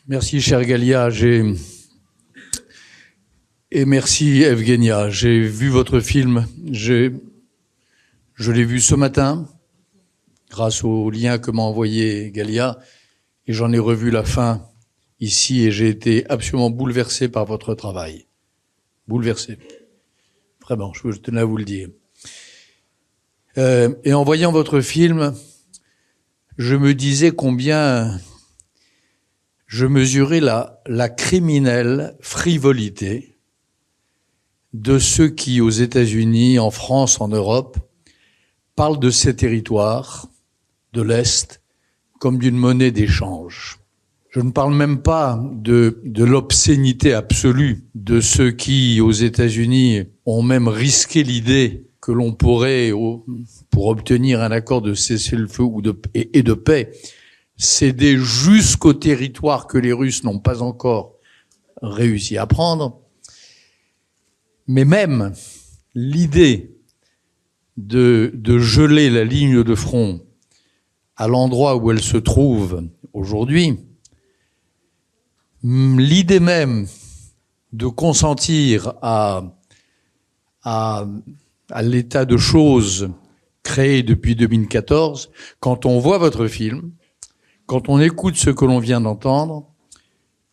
Merci, cher Galia. Et merci, Evgenia. J'ai vu votre film. Je l'ai vu ce matin, grâce au lien que m'a envoyé Galia. Et j'en ai revu la fin ici et j'ai été absolument bouleversé par votre travail. Bouleversé. Vraiment, je tenais à vous le dire. Et en voyant votre film, je me disais combien je mesurais la criminelle frivolité de ceux qui, aux États-Unis, en France, en Europe, parlent de ces territoires de l'Est comme d'une monnaie d'échange. Je ne parle même pas de l'obscénité absolue de ceux qui, aux États-Unis, ont même risqué l'idée que l'on pourrait, pour obtenir un accord de cessez-le-feu et de paix, céder jusqu'au territoire que les Russes n'ont pas encore réussi à prendre. Mais même l'idée de geler la ligne de front à l'endroit où elle se trouve aujourd'hui, l'idée même de consentir à l'état de choses créé depuis 2014, quand on voit votre film, quand on écoute ce que l'on vient d'entendre,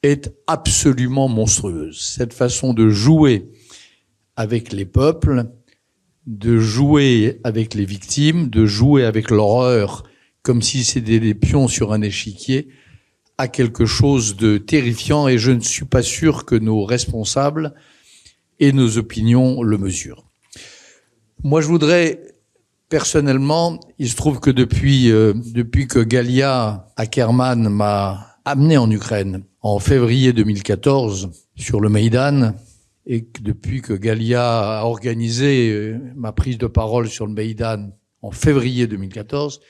est absolument monstrueuse. Cette façon de jouer avec les peuples, de jouer avec les victimes, de jouer avec l'horreur, comme si c'était des pions sur un échiquier, a quelque chose de terrifiant et je ne suis pas sûr que nos responsables et nos opinions le mesurent. Moi, je voudrais, personnellement, il se trouve que depuis que Galia Ackerman m'a amené en Ukraine en février 2014 sur le Maïdan, et que depuis que Galia a organisé ma prise de parole sur le Maïdan en février 2014,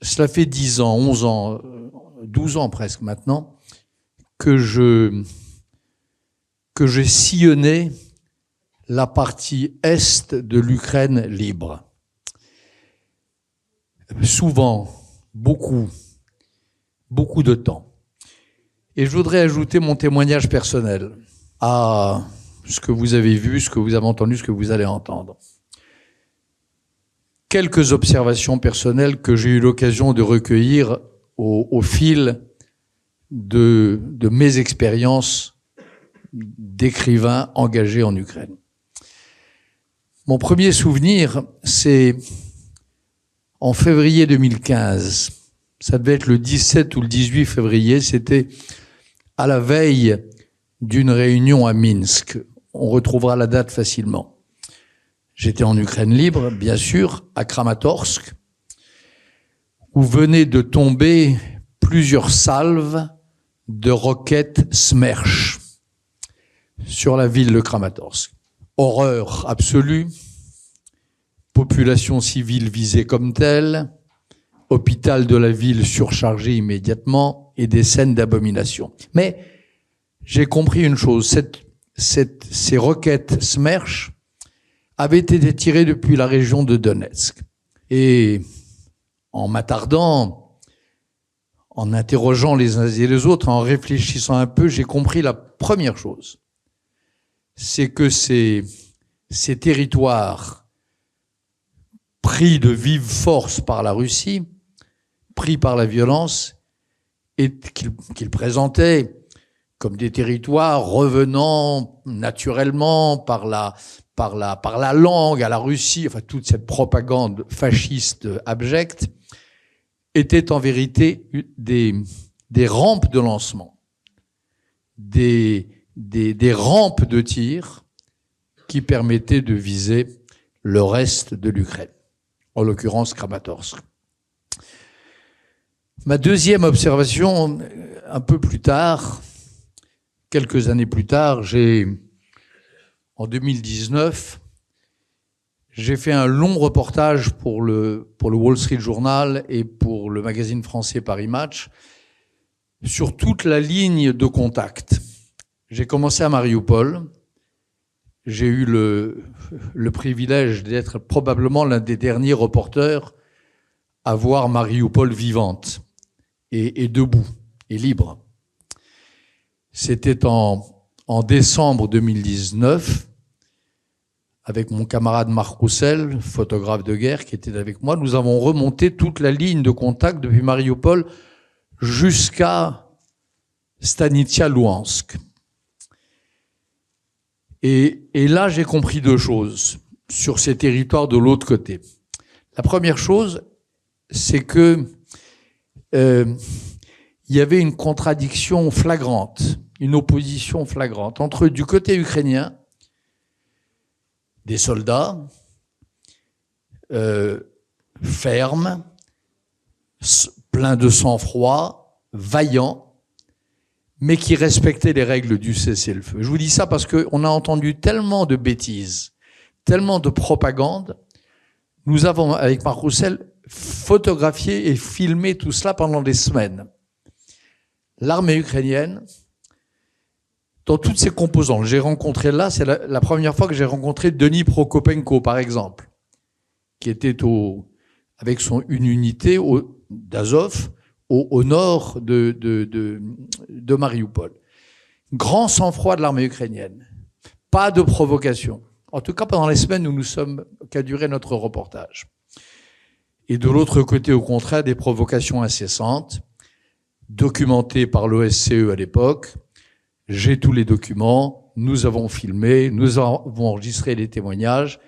cela fait 10 ans, 11 ans, 12 ans presque maintenant, que j'ai sillonné la partie est de l'Ukraine libre. Souvent, beaucoup de temps. Et je voudrais ajouter mon témoignage personnel à ce que vous avez vu, ce que vous avez entendu, ce que vous allez entendre. Quelques observations personnelles que j'ai eu l'occasion de recueillir au fil de mes expériences d'écrivain engagé en Ukraine. Mon premier souvenir, c'est en février 2015. Ça devait être le 17 ou le 18 février. C'était à la veille d'une réunion à Minsk. On retrouvera la date facilement. J'étais en Ukraine libre, bien sûr, à Kramatorsk, où venaient de tomber plusieurs salves de roquettes Smerch sur la ville de Kramatorsk. Horreur absolue, population civile visée comme telle, hôpital de la ville surchargé immédiatement et des scènes d'abomination. Mais j'ai compris une chose, ces roquettes Smerch avaient été tirées depuis la région de Donetsk. Et en m'attardant, en interrogeant les uns et les autres, en réfléchissant un peu, j'ai compris la première chose. C'est que ces territoires pris de vive force par la Russie, pris par la violence, et qu'ils présentaient comme des territoires revenant naturellement par la langue à la Russie, enfin toute cette propagande fasciste abjecte, étaient en vérité des rampes de lancement, des rampes de tir qui permettaient de viser le reste de l'Ukraine, en l'occurrence Kramatorsk. Ma deuxième observation, un peu plus tard, quelques années plus tard, en 2019, j'ai fait un long reportage pour le Wall Street Journal et pour le magazine français Paris Match sur toute la ligne de contact. J'ai commencé à Mariupol. J'ai eu le privilège d'être probablement l'un des derniers reporters à voir Mariupol vivante. et debout et libre. C'était en décembre 2019, avec mon camarade Marc Roussel, photographe de guerre qui était avec moi. Nous avons remonté toute la ligne de contact depuis Mariupol jusqu'à Stanitsia-Louhansk. Et là, j'ai compris deux choses sur ces territoires de l'autre côté. La première chose, c'est que il y avait une contradiction flagrante, une opposition flagrante entre, du côté ukrainien, des soldats fermes, pleins de sang-froid, vaillants, mais qui respectaient les règles du cessez-le-feu. Je vous dis ça parce qu'on a entendu tellement de bêtises, tellement de propagande. Nous avons, avec Marc Roussel, photographié et filmé tout cela pendant des semaines. L'armée ukrainienne, dans toutes ses composantes, j'ai rencontré là, c'est la première fois que j'ai rencontré Denis Prokopenko, par exemple, qui était avec une unité d'Azov, au nord de Mariupol. Grand sang-froid de l'armée ukrainienne. Pas de provocation. En tout cas, pendant les semaines où qu'a duré notre reportage. Et de l'autre côté, au contraire, des provocations incessantes, documentées par l'OSCE à l'époque. J'ai tous les documents, nous avons filmé, nous avons enregistré les témoignages.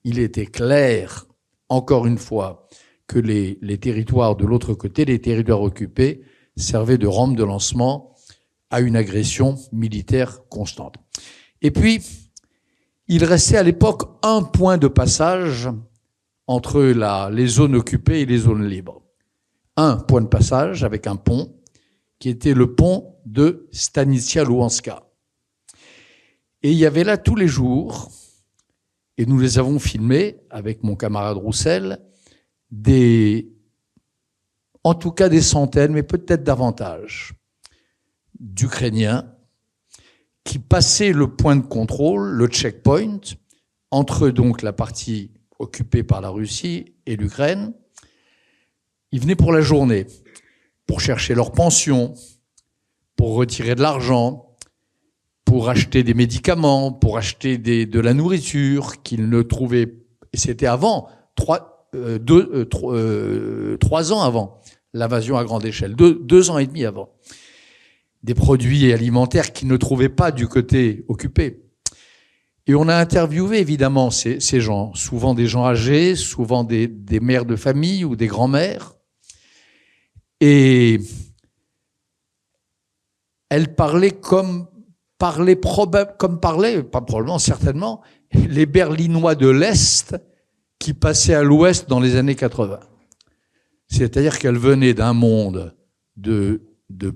Il était clair, encore une fois, que les territoires de l'autre côté, les territoires occupés, servaient de rampe de lancement à une agression militaire constante. Et puis, il restait à l'époque un point de passage entre les zones occupées et les zones libres. Un point de passage avec un pont, qui était le pont de Stanitsia-Louhanska. Et il y avait là tous les jours, et nous les avons filmés avec mon camarade Roussel, en tout cas des centaines, mais peut-être davantage, d'Ukrainiens qui passaient le point de contrôle, le checkpoint, entre donc la partie occupée par la Russie et l'Ukraine. Ils venaient pour la journée, pour chercher leur pension, pour retirer de l'argent, pour acheter des médicaments, pour acheter de la nourriture qu'ils ne trouvaient. Et c'était avant, 3 ans avant l'invasion à grande échelle, 2 ans et demi avant. Des produits alimentaires qu'ils ne trouvaient pas du côté occupé. Et on a interviewé évidemment ces gens, souvent des gens âgés, souvent des mères de famille ou des grands-mères. Et elle parlait pas probablement, certainement, les Berlinois de l'Est qui passaient à l'Ouest dans les années 80. C'est-à-dire qu'elle venait d'un monde de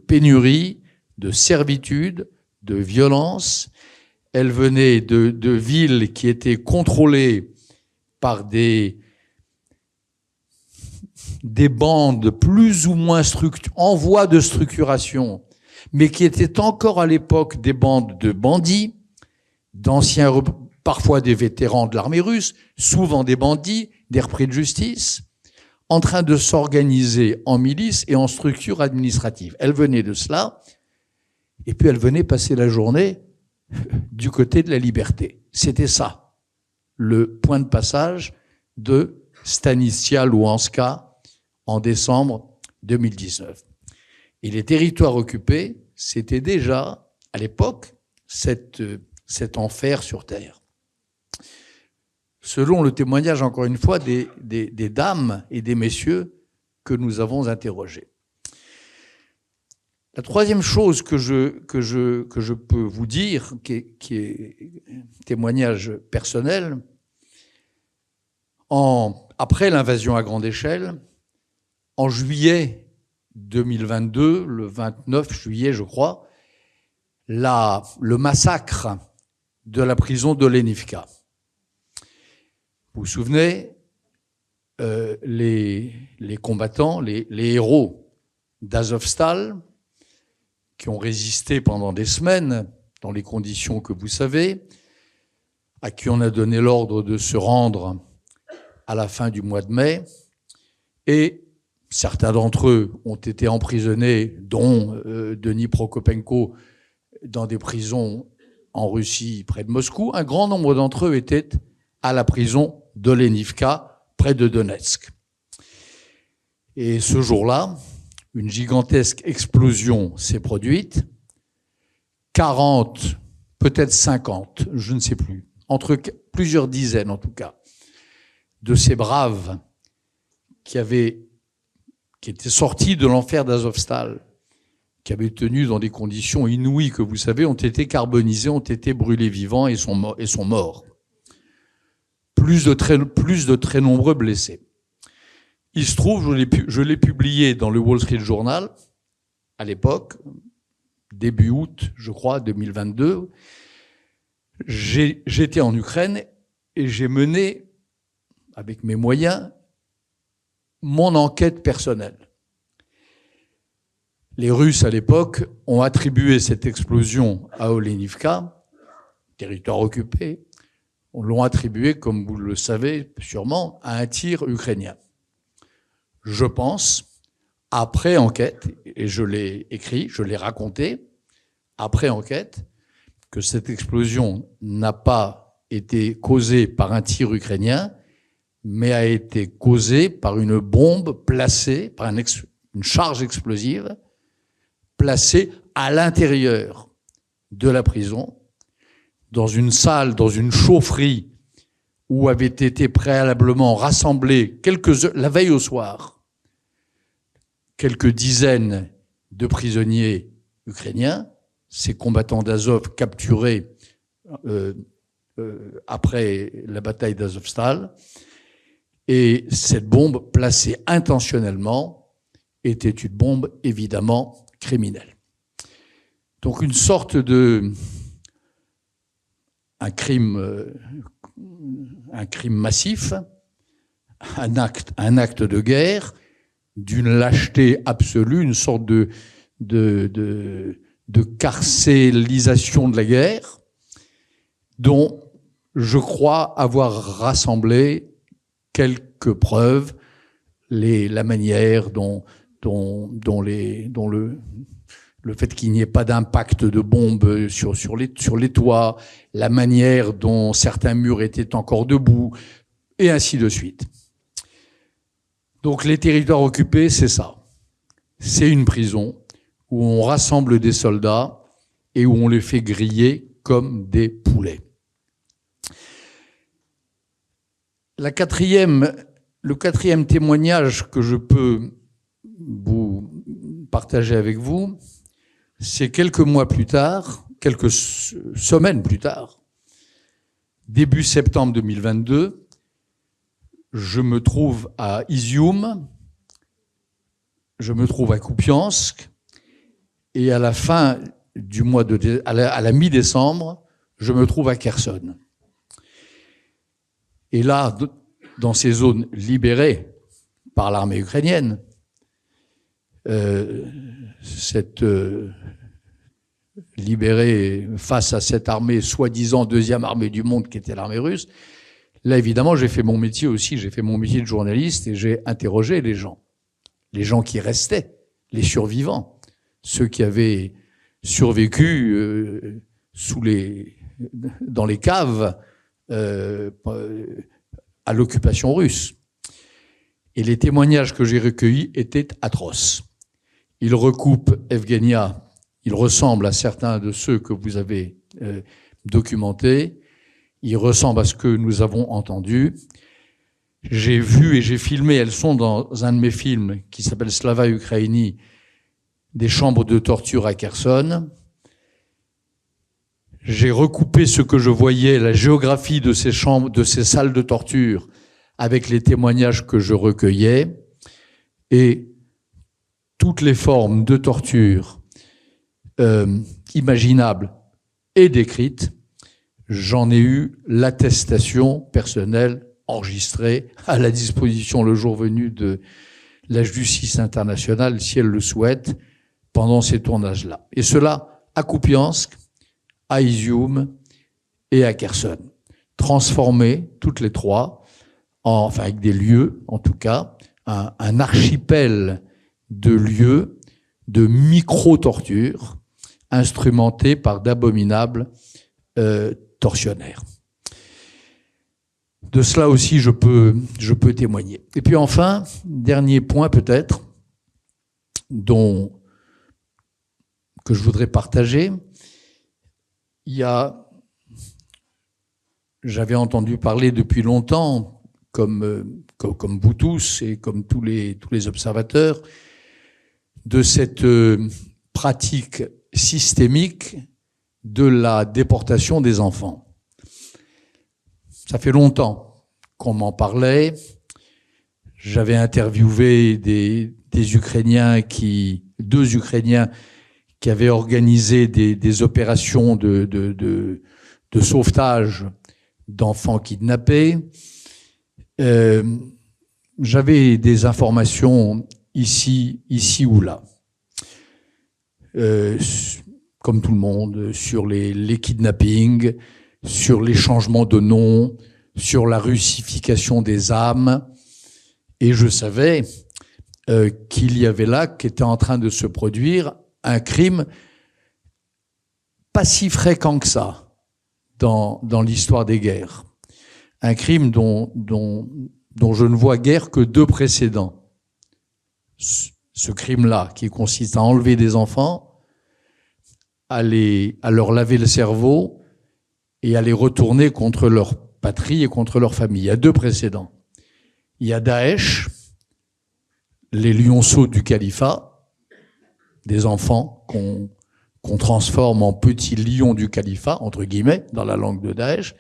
pénurie, de servitude, de violence. Elle venait de villes qui étaient contrôlées par des bandes plus ou moins en voie de structuration, mais qui étaient encore à l'époque des bandes de bandits, d'anciens, parfois des vétérans de l'armée russe, souvent des bandits, des repris de justice, en train de s'organiser en milices et en structures administratives. Elle venait de cela, et puis elle venait passer la journée du côté de la liberté. C'était ça, le point de passage de Stanitsia-Louhanska en décembre 2019. Et les territoires occupés, c'était déjà, à l'époque, cet enfer sur Terre. Selon le témoignage, encore une fois, des dames et des messieurs que nous avons interrogés. La troisième chose que je peux vous dire, qui est témoignage personnel, après l'invasion à grande échelle, en juillet 2022, le 29 juillet, je crois, le massacre de la prison de Lenivka. Vous vous souvenez, les combattants, les héros d'Azovstal, qui ont résisté pendant des semaines, dans les conditions que vous savez, à qui on a donné l'ordre de se rendre à la fin du mois de mai, et Certains d'entre eux ont été emprisonnés, dont Denis Prokopenko, dans des prisons en Russie, près de Moscou. Un grand nombre d'entre eux étaient à la prison d'Olenivka, près de Donetsk. Et ce jour-là, une gigantesque explosion s'est produite. 40, peut-être 50, je ne sais plus, entre plusieurs dizaines en tout cas, de ces braves qui étaient sortis de l'enfer d'Azovstal, qui avaient tenu dans des conditions inouïes que vous savez, ont été carbonisés, ont été brûlés vivants et sont morts. Plus de très nombreux blessés. Il se trouve, je l'ai publié dans le Wall Street Journal, à l'époque, début août, je crois, 2022. J'étais en Ukraine et j'ai mené, avec mes moyens, mon enquête personnelle. Les Russes, à l'époque, ont attribué cette explosion à Olenivka, territoire occupé. On l'ont attribué, comme vous le savez sûrement, à un tir ukrainien. Je pense, après enquête, et je l'ai écrit, je l'ai raconté, après enquête, que cette explosion n'a pas été causée par un tir ukrainien, mais a été causée par une bombe placée, par une charge explosive, placée à l'intérieur de la prison, dans une salle, dans une chaufferie, où avaient été préalablement rassemblés la veille au soir, quelques dizaines de prisonniers ukrainiens, ces combattants d'Azov capturés après la bataille d'Azovstal. Et cette bombe, placée intentionnellement, était une bombe évidemment criminelle. Donc une sorte un crime massif, un acte de guerre, d'une lâcheté absolue, une sorte de carcélisation de la guerre, dont je crois avoir rassemblé quelques preuves, la manière dont le fait qu'il n'y ait pas d'impact de bombe sur les toits, la manière dont certains murs étaient encore debout, et ainsi de suite. Donc les territoires occupés, c'est ça. C'est une prison où on rassemble des soldats et où on les fait griller comme des poulets. Le quatrième témoignage que je peux vous partager avec vous, c'est quelques mois plus tard, quelques semaines plus tard, début septembre 2022, je me trouve à Izium, je me trouve à Kupiansk, et à la fin du mois à la mi-décembre, je me trouve à Kherson. Et là, dans ces zones libérées par l'armée ukrainienne, libérée face à cette armée, soi-disant deuxième armée du monde qui était l'armée russe, là évidemment j'ai fait mon métier aussi, j'ai fait mon métier de journaliste et j'ai interrogé les gens qui restaient, les survivants, ceux qui avaient survécu dans les caves à l'occupation russe. Et les témoignages que j'ai recueillis étaient atroces. Ils recoupent Evgenia, ils ressemblent à certains de ceux que vous avez documentés, ils ressemblent à ce que nous avons entendu. J'ai vu et j'ai filmé, elles sont dans un de mes films qui s'appelle Slava Ukraini, des chambres de torture à Kherson. J'ai recoupé ce que je voyais, la géographie de ces chambres, de ces salles de torture, avec les témoignages que je recueillais, et toutes les formes de torture imaginables et décrites, j'en ai eu l'attestation personnelle enregistrée à la disposition le jour venu de la justice internationale, si elle le souhaite, pendant ces tournages-là. Et cela à Kupiansk, à Izium et à Kherson. Transformés, toutes les trois, avec des lieux, en tout cas, un archipel de lieux de micro-torture instrumentés par d'abominables tortionnaires. De cela aussi, je peux témoigner. Et puis enfin, dernier point peut-être, que je voudrais partager. J'avais entendu parler depuis longtemps, comme vous tous et comme tous les observateurs, de cette pratique systémique de la déportation des enfants. Ça fait longtemps qu'on m'en parlait. J'avais interviewé deux Ukrainiens qui avaient organisé des opérations de sauvetage d'enfants kidnappés. J'avais des informations ici ou là, comme tout le monde, sur les kidnappings, sur les changements de nom, sur la russification des âmes. Et je savais qu'il y avait là, qu'était en train de se produire, un crime pas si fréquent que ça dans l'histoire des guerres. Un crime dont je ne vois guère que deux précédents. Ce crime-là, qui consiste à enlever des enfants, à leur laver le cerveau et à les retourner contre leur patrie et contre leur famille. Il y a deux précédents. Il y a Daesh, les lionceaux du califat, des enfants qu'on transforme en petits lions du califat, entre guillemets, dans la langue de Daesh.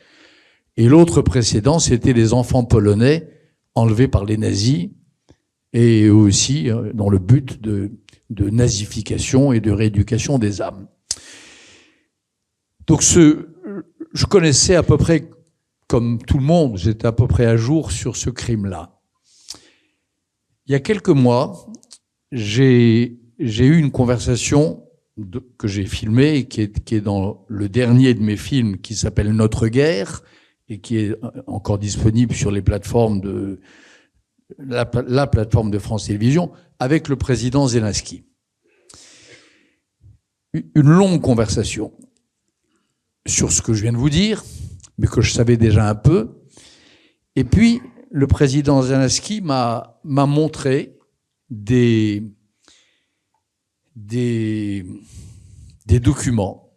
Et l'autre précédent, c'était les enfants polonais enlevés par les nazis, et eux aussi dans le but de nazification et de rééducation des âmes. Donc je connaissais à peu près, comme tout le monde, j'étais à peu près à jour sur ce crime-là. Il y a quelques mois, j'ai eu une conversation que j'ai filmée, qui est dans le dernier de mes films, qui s'appelle Notre guerre, et qui est encore disponible sur les plateformes la plateforme de France Télévisions, avec le président Zelensky. Une longue conversation sur ce que je viens de vous dire, mais que je savais déjà un peu. Et puis, le président Zelensky m'a montré des documents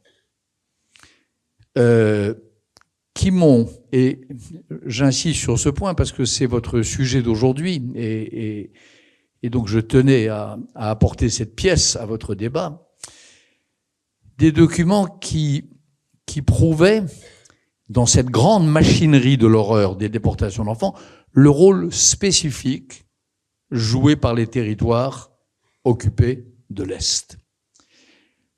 qui m'ont, et j'insiste sur ce point parce que c'est votre sujet d'aujourd'hui, et donc je tenais à apporter cette pièce à votre débat, des documents qui prouvaient, dans cette grande machinerie de l'horreur des déportations d'enfants, le rôle spécifique joué par les territoires occupés de l'Est,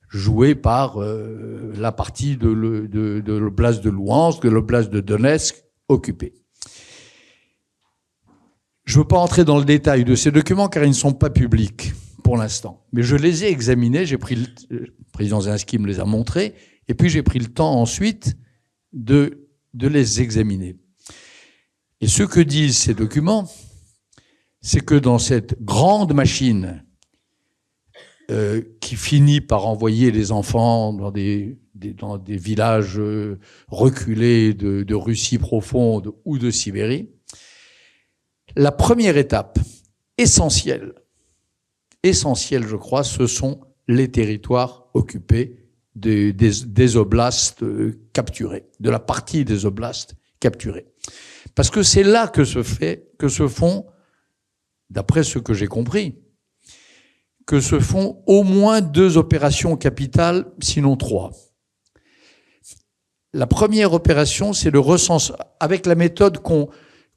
joué par la partie de l'oblast de Louhansk, de l'oblast de Donetsk occupée. Je ne veux pas entrer dans le détail de ces documents car ils ne sont pas publics pour l'instant, mais je les ai examinés, le président Zelensky me les a montrés, et puis j'ai pris le temps ensuite de les examiner. Et ce que disent ces documents, c'est que dans cette grande machine qui finit par envoyer les enfants dans des villages reculés de Russie profonde ou de Sibérie, la première étape essentielle, je crois, ce sont les territoires occupés des oblasts capturés, de la partie des oblasts capturés. Parce que c'est là que se font, d'après ce que j'ai compris, que se font au moins 2 opérations capitales, sinon 3. La première opération, c'est le recensement, avec la méthode qu'ont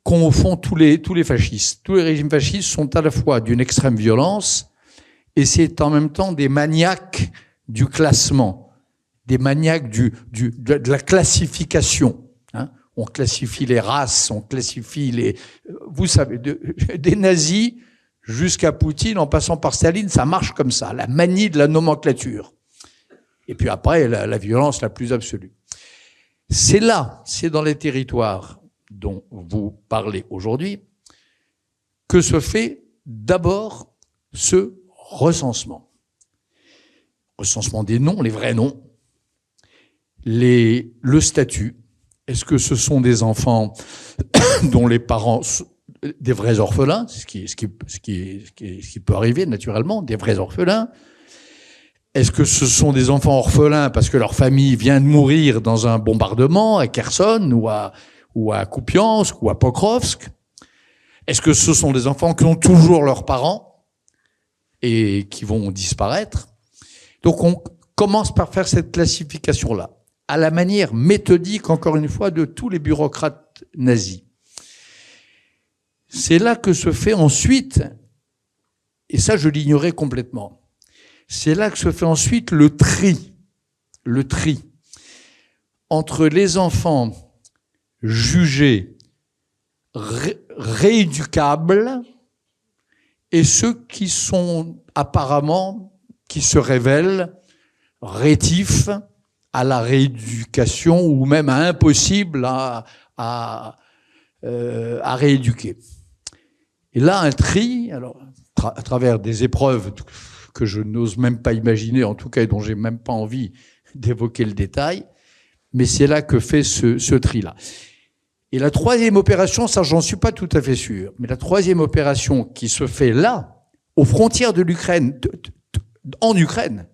au fond tous les fascistes. Tous les régimes fascistes sont à la fois d'une extrême violence et c'est en même temps des maniaques du classement, des maniaques de la classification. Hein. On classifie les races, on classifie vous savez, des nazis jusqu'à Poutine, en passant par Staline, ça marche comme ça, la manie de la nomenclature. Et puis après, la violence la plus absolue. C'est dans les territoires dont vous parlez aujourd'hui, que se fait d'abord ce recensement. Recensement des noms, les vrais noms, le statut. Est-ce que ce sont des enfants dont les parents, des vrais orphelins, ce qui peut arriver naturellement, des vrais orphelins? Est-ce que ce sont des enfants orphelins parce que leur famille vient de mourir dans un bombardement à Kherson ou à Kupiansk ou à Pokrovsk? Est-ce que ce sont des enfants qui ont toujours leurs parents et qui vont disparaître? Donc on commence par faire cette classification-là, à la manière méthodique, encore une fois, de tous les bureaucrates nazis. C'est là que se fait ensuite, et ça je l'ignorais complètement, c'est là que se fait ensuite le tri entre les enfants jugés rééducables et ceux qui sont apparemment, qui se révèlent rétifs à la rééducation ou même impossibles à rééduquer. Et là, un tri, alors à travers des épreuves que je n'ose même pas imaginer, en tout cas, et dont j'ai même pas envie d'évoquer le détail, mais c'est là que fait ce tri-là. Et la troisième opération, ça j'en suis pas tout à fait sûr, mais la troisième opération qui se fait là, aux frontières de l'Ukraine, en Ukraine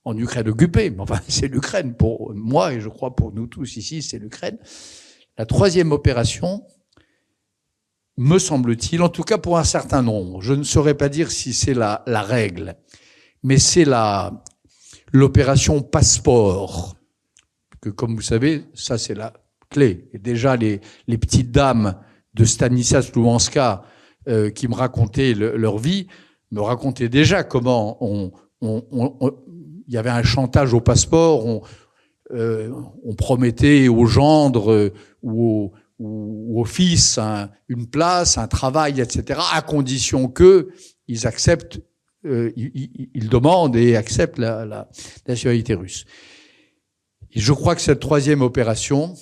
occupée, mais enfin c'est l'Ukraine pour moi et je crois pour nous tous ici, c'est l'Ukraine. La troisième opération, me semble-t-il, en tout cas pour un certain nombre, je ne saurais pas dire si c'est la règle, mais c'est l'opération passeport, que comme vous savez, ça c'est la clé. Et déjà les petites dames de Stanislas Louhanska qui me racontaient leur vie, me racontaient déjà comment il y avait un chantage au passeport, on promettait au gendre ou au fils une place, un travail, etc., à condition qu'ils acceptent, ils demandent et acceptent la nationalité russe. Et je crois que cette troisième opération,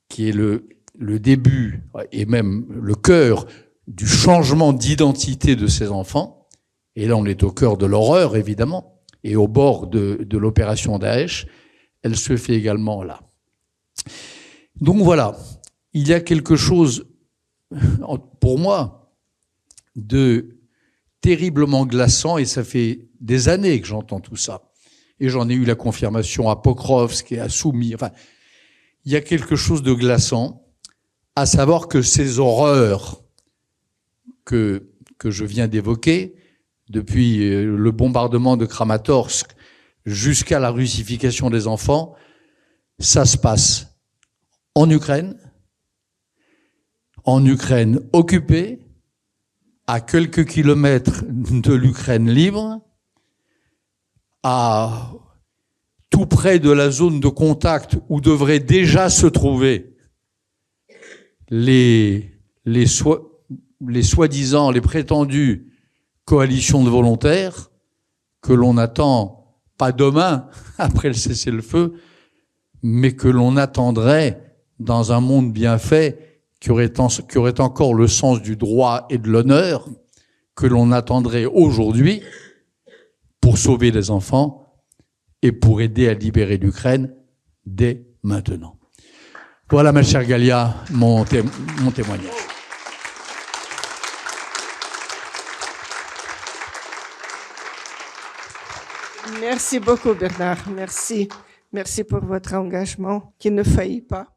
qui est le début et même le cœur du changement d'identité de ces enfants, et là on est au cœur de l'horreur évidemment, et au bord de l'opération Daesh, elle se fait également là. Donc voilà, il y a quelque chose, pour moi, de terriblement glaçant, et ça fait des années que j'entends tout ça. Et j'en ai eu la confirmation à Pokrovsk et à Soumy. Enfin, il y a quelque chose de glaçant, à savoir que ces horreurs que je viens d'évoquer, depuis le bombardement de Kramatorsk jusqu'à la russification des enfants, ça se passe en Ukraine occupée, à quelques kilomètres de l'Ukraine libre, à tout près de la zone de contact où devraient déjà se trouver les soi-disant, les prétendues coalitions de volontaires que l'on attend, pas demain, après le cessez-le-feu, mais que l'on attendrait dans un monde bien fait, qui aurait encore le sens du droit et de l'honneur, que l'on attendrait aujourd'hui pour sauver les enfants et pour aider à libérer l'Ukraine dès maintenant. Voilà, ma chère Galia, mon témoignage. Merci beaucoup, Bernard. Merci. Merci pour votre engagement qui ne faillit pas.